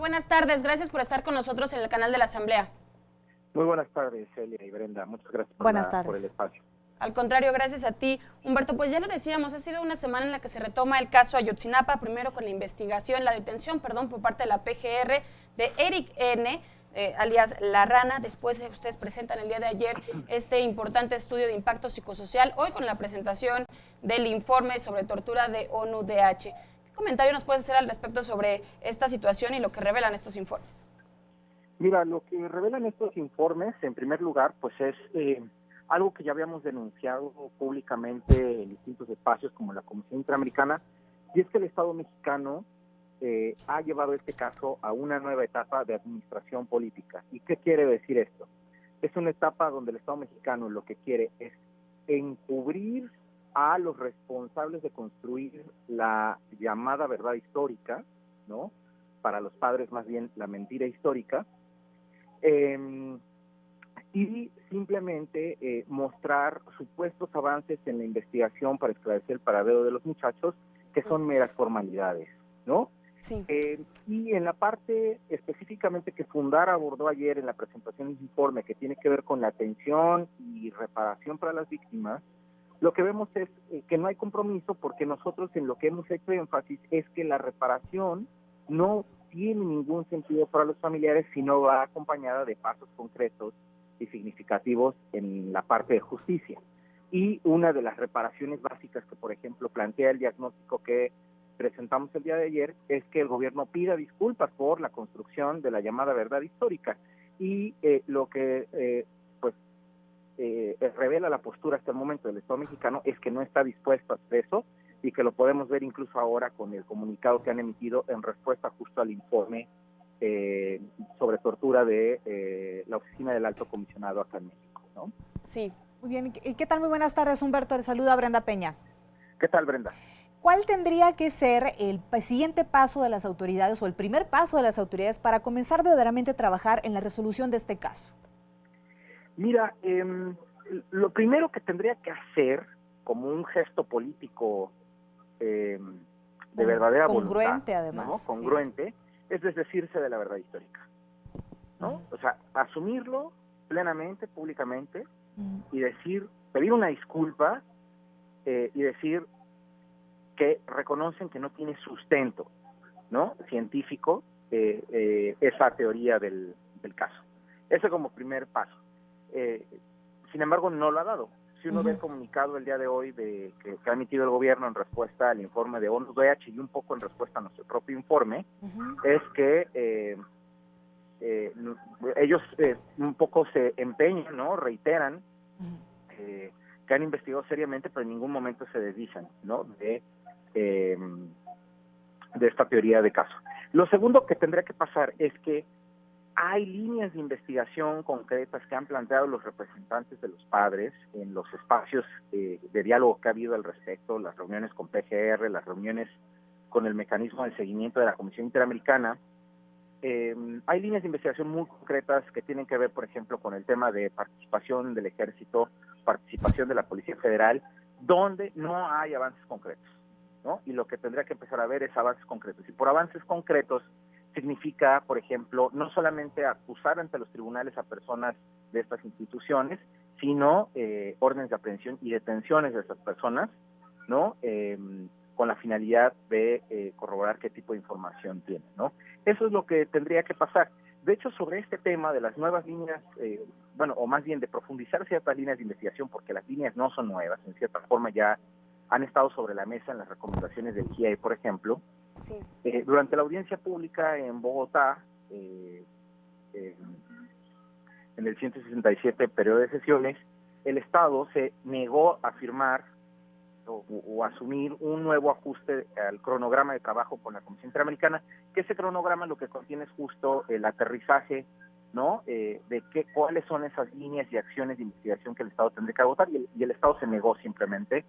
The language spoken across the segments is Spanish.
buenas tardes. Gracias por estar con nosotros en el canal de la Asamblea. Muy buenas tardes, Celia y Brenda. Muchas gracias Buenas tardes. por el espacio. Al contrario, gracias a ti. Humberto, pues ya lo decíamos, ha sido una semana en la que se retoma el caso Ayotzinapa, primero con la investigación, la detención, por parte de la PGR de Eric N., alias La Rana. Después ustedes presentan el día de ayer este importante estudio de impacto psicosocial, hoy con la presentación del informe sobre tortura de ONU-DH. ¿Qué comentario nos puedes hacer al respecto sobre esta situación y lo que revelan estos informes? Mira, lo que revelan estos informes, en primer lugar, pues es algo que ya habíamos denunciado públicamente en distintos espacios como la Comisión Interamericana, y es que el Estado mexicano ha llevado este caso a una nueva etapa de administración política. ¿Y qué quiere decir esto? Es una etapa donde el Estado mexicano lo que quiere es encubrir a los responsables de construir la llamada verdad histórica, ¿no? Para los padres más bien la mentira histórica, y simplemente mostrar supuestos avances en la investigación para esclarecer el paradero de los muchachos, que son meras formalidades, ¿no? Sí. Y en la parte específicamente que Fundar abordó ayer en la presentación del informe, que tiene que ver con la atención y reparación para las víctimas, lo que vemos es que no hay compromiso, porque nosotros en lo que hemos hecho énfasis es que la reparación no tiene ningún sentido para los familiares si no va acompañada de pasos concretos y significativos en la parte de justicia. Y una de las reparaciones básicas que, por ejemplo, plantea el diagnóstico que presentamos el día de ayer es que el gobierno pida disculpas por la construcción de la llamada verdad histórica. Y lo que revela la postura hasta el momento del Estado mexicano es que no está dispuesto a hacer eso, y que lo podemos ver incluso ahora con el comunicado que han emitido en respuesta justo al informe sobre tortura de la Oficina del Alto Comisionado acá en México, ¿no? Sí. Muy bien. ¿Y qué tal? Muy buenas tardes, Humberto. Le saluda Brenda Peña. ¿Qué tal, Brenda? ¿Cuál tendría que ser el siguiente paso de las autoridades o el primer paso de las autoridades para comenzar verdaderamente a trabajar en la resolución de este caso? Mira, lo primero que tendría que hacer como un gesto político de verdadera congruente, voluntad, además, ¿no? Congruente, es desdecirse de la verdad histórica, ¿no? O sea, asumirlo plenamente, públicamente, y pedir una disculpa y decir que reconocen que no tiene sustento, ¿no? Científico esa teoría del caso. Ese como primer paso. Sin embargo, no lo ha dado. Si uno ve el comunicado el día de hoy que ha emitido el gobierno en respuesta al informe de ONU-DH y un poco en respuesta a nuestro propio informe, es que ellos un poco se empeñan, ¿no? Reiteran que han investigado seriamente, pero en ningún momento se desdicen, ¿no? de esta teoría de caso. Lo segundo que tendría que pasar es que hay líneas de investigación concretas que han planteado los representantes de los padres en los espacios de diálogo que ha habido al respecto, las reuniones con PGR, las reuniones con el mecanismo de seguimiento de la Comisión Interamericana. Hay líneas de investigación muy concretas que tienen que ver, por ejemplo, con el tema de participación del Ejército, participación de la Policía Federal, donde no hay avances concretos, ¿no? Y lo que tendría que empezar a ver es avances concretos. Y por avances concretos significa, por ejemplo, no solamente acusar ante los tribunales a personas de estas instituciones, sino órdenes de aprehensión y detenciones de estas personas, ¿no? Con la finalidad de corroborar qué tipo de información tienen, ¿no? Eso es lo que tendría que pasar. De hecho, sobre este tema de las nuevas líneas, o más bien de profundizar ciertas líneas de investigación, porque las líneas no son nuevas, en cierta forma ya han estado sobre la mesa en las recomendaciones del GIEI, por ejemplo. Sí. Durante la audiencia pública en Bogotá, en el 167 periodo de sesiones, el Estado se negó a firmar o asumir un nuevo ajuste al cronograma de trabajo con la Comisión Interamericana, que ese cronograma lo que contiene es justo el aterrizaje, ¿no? De cuáles son esas líneas y acciones de investigación que el Estado tendría que agotar, y el Estado se negó simplemente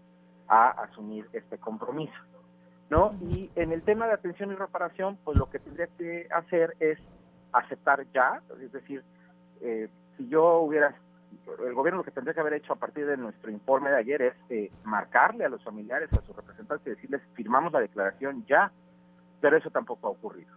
a asumir este compromiso, ¿no? Y en el tema de atención y reparación, pues lo que tendría que hacer es aceptar ya, es decir, si yo hubiera, el gobierno lo que tendría que haber hecho a partir de nuestro informe de ayer es marcarle a los familiares, a sus representantes y decirles, firmamos la declaración ya, pero eso tampoco ha ocurrido,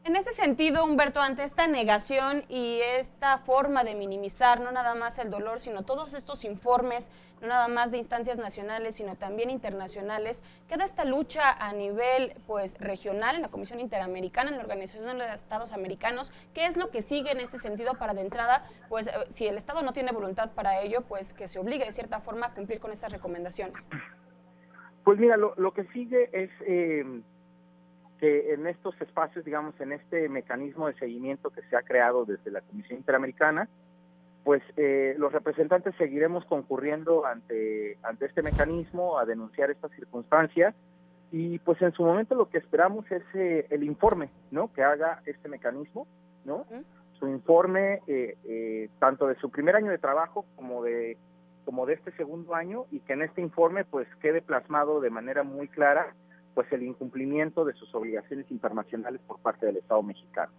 En ese sentido, Humberto, ante esta negación y esta forma de minimizar no nada más el dolor, sino todos estos informes, no nada más de instancias nacionales, sino también internacionales, queda esta lucha a nivel pues regional en la Comisión Interamericana, en la Organización de los Estados Americanos. ¿Qué es lo que sigue en este sentido para de entrada, pues si el Estado no tiene voluntad para ello, pues que se obligue de cierta forma a cumplir con estas recomendaciones? Pues mira, lo que sigue es que en estos espacios, digamos, en este mecanismo de seguimiento que se ha creado desde la Comisión Interamericana, pues los representantes seguiremos concurriendo ante este mecanismo a denunciar esta circunstancia y pues en su momento lo que esperamos es el informe, ¿no?, que haga este mecanismo, ¿no? Su informe tanto de su primer año de trabajo como de este segundo año, y que en este informe pues quede plasmado de manera muy clara pues el incumplimiento de sus obligaciones internacionales por parte del Estado mexicano,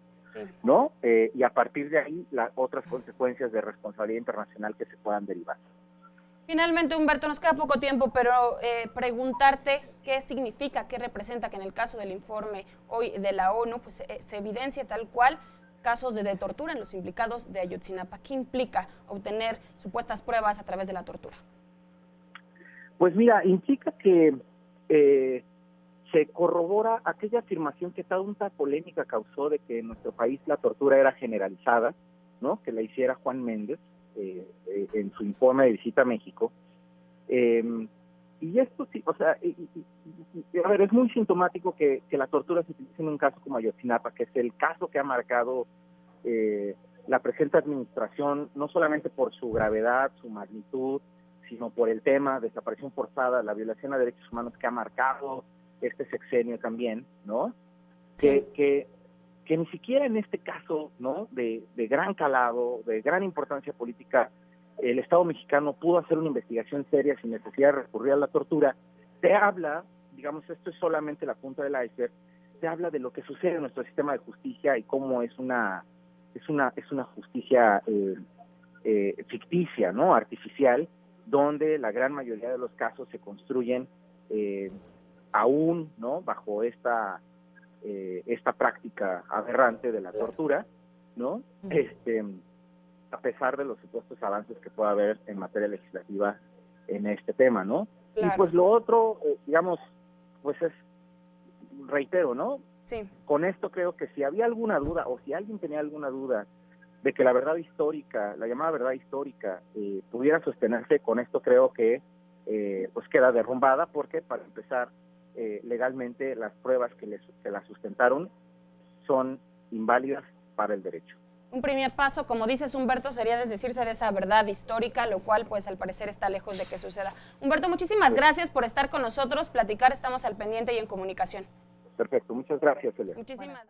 ¿no? Y a partir de ahí las otras consecuencias de responsabilidad internacional que se puedan derivar. Finalmente, Humberto, nos queda poco tiempo, pero preguntarte qué significa, qué representa que en el caso del informe hoy de la ONU pues se evidencia tal cual casos de tortura en los implicados de Ayotzinapa. ¿Qué implica obtener supuestas pruebas a través de la tortura? Pues mira, implica que se corrobora aquella afirmación que tanta polémica causó de que en nuestro país la tortura era generalizada, ¿no?, que la hiciera Juan Méndez en su informe de visita a México. Y esto sí, o sea, a ver, es muy sintomático que la tortura se utilice en un caso como Ayotzinapa, que es el caso que ha marcado la presente administración, no solamente por su gravedad, su magnitud, sino por el tema de desaparición forzada, la violación a derechos humanos que ha marcado este sexenio también, ¿no? Sí. Que ni siquiera en este caso, ¿no?, de gran calado, de gran importancia política, el Estado mexicano pudo hacer una investigación seria sin necesidad de recurrir a la tortura. Te habla, digamos, esto es solamente la punta del iceberg, te habla de lo que sucede en nuestro sistema de justicia y cómo es una justicia ficticia, ¿no?, artificial, donde la gran mayoría de los casos se construyen aún, ¿no?, bajo esta práctica aberrante de la tortura, ¿no?, a pesar de los supuestos avances que pueda haber en materia legislativa en este tema, ¿no? Claro. Y pues lo otro, digamos, pues es, reitero, ¿no? Sí. Con esto creo que si había alguna duda, o si alguien tenía alguna duda de que la verdad histórica, la llamada verdad histórica, pudiera sostenerse, con esto creo que pues queda derrumbada, porque para empezar, legalmente las pruebas que la sustentaron son inválidas para el derecho. Un primer paso, como dices, Humberto, sería desdecirse de esa verdad histórica, lo cual pues al parecer está lejos de que suceda. Humberto, muchísimas gracias por estar con nosotros, platicar, estamos al pendiente y en comunicación. Perfecto, muchas gracias, Elena. Muchísimas gracias.